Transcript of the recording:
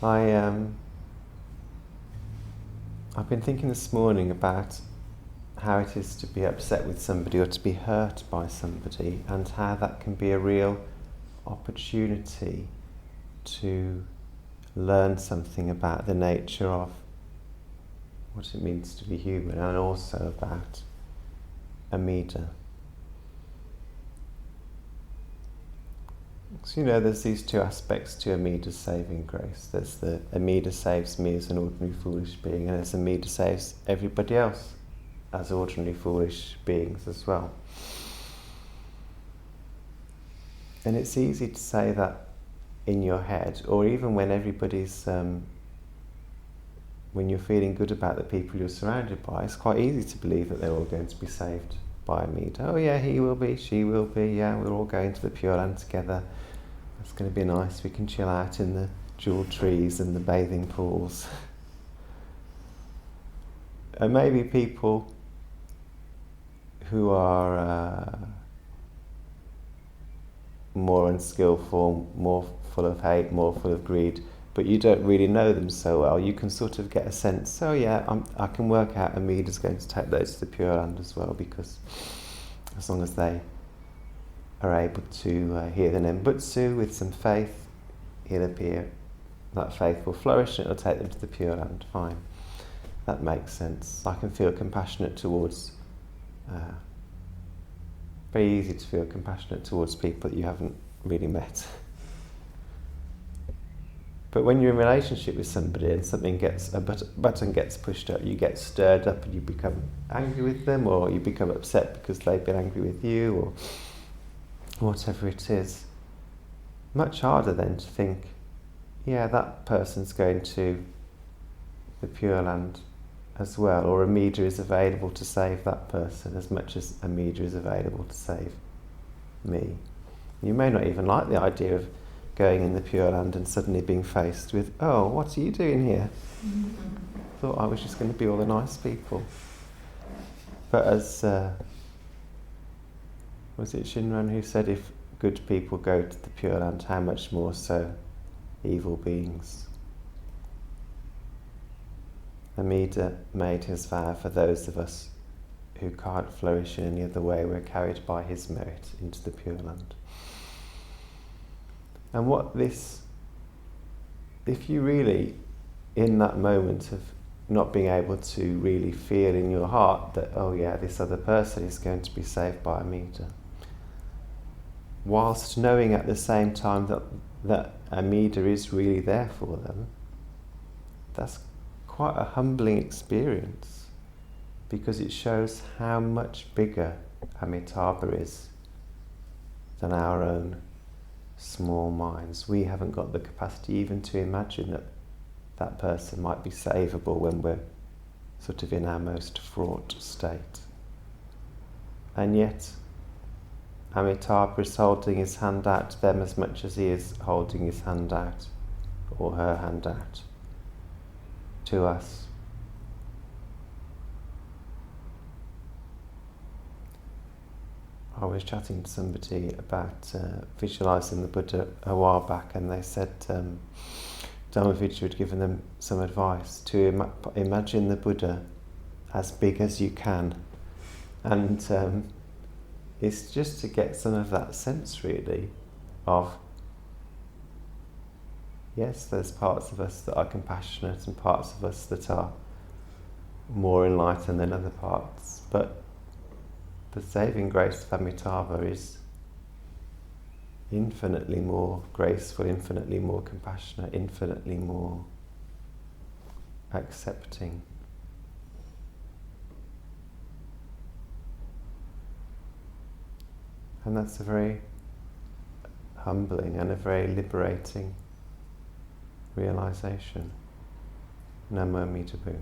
I've been thinking this morning about how it is to be upset with somebody or to be hurt by somebody, and how that can be a real opportunity to learn something about the nature of what it means to be human, and also about Amida. So there's these two aspects to Amida's saving grace. There's the Amida saves me as an ordinary foolish being, and there's Amida saves everybody else as ordinary foolish beings as well. And it's easy to say that in your head, or even when when you're feeling good about the people you're surrounded by, it's quite easy to believe that they're all going to be saved by Amida. Oh yeah, he will be, she will be, yeah, we're all going to the Pure Land together. It's going to be nice, we can chill out in the jewel trees and the bathing pools. And maybe people who are more unskillful, more full of hate, more full of greed, but you don't really know them so well, you can sort of get a sense, oh yeah, I can work out Amida's going to take those to the Pure Land as well, because as long as they are able to hear the Nembutsu with some faith, he'll appear, that faith will flourish and it'll take them to the Pure Land. Fine, that makes sense. I can feel compassionate towards, very easy to feel compassionate towards people that you haven't really met. But when you're in a relationship with somebody and something a button gets pushed up, you get stirred up and you become angry with them, or you become upset because they've been angry with you, or whatever it is. Much harder then to think, yeah, that person's going to the Pure Land as well, or Amida is available to save that person as much as Amida is available to save me. You may not even like the idea of going in the Pure Land and suddenly being faced with, oh, what are you doing here? Thought I was just going to be all the nice people. But as was it Shinran who said, if good people go to the Pure Land, how much more so evil beings? Amida made his vow for those of us who can't flourish in any other way. We're carried by his merit into the Pure Land. And what this, if you really, in that moment of not being able to really feel in your heart that, oh yeah, this other person is going to be saved by Amida, whilst knowing at the same time that Amida is really there for them, that's quite a humbling experience, because it shows how much bigger Amitabha is than our own small minds. We haven't got the capacity even to imagine that that person might be savable when we're sort of in our most fraught state. And yet Amitabha is holding his hand out to them as much as he is holding his hand out, or her hand out, to us. I was chatting to somebody about visualising the Buddha a while back, and they said Dhammavichya had given them some advice to imagine the Buddha as big as you can. And it's just to get some of that sense, really, of, yes, there's parts of us that are compassionate and parts of us that are more enlightened than other parts, but the saving grace of Amitabha is infinitely more graceful, infinitely more compassionate, infinitely more accepting. And that's a very humbling and a very liberating realization. Namo Amida Buddha.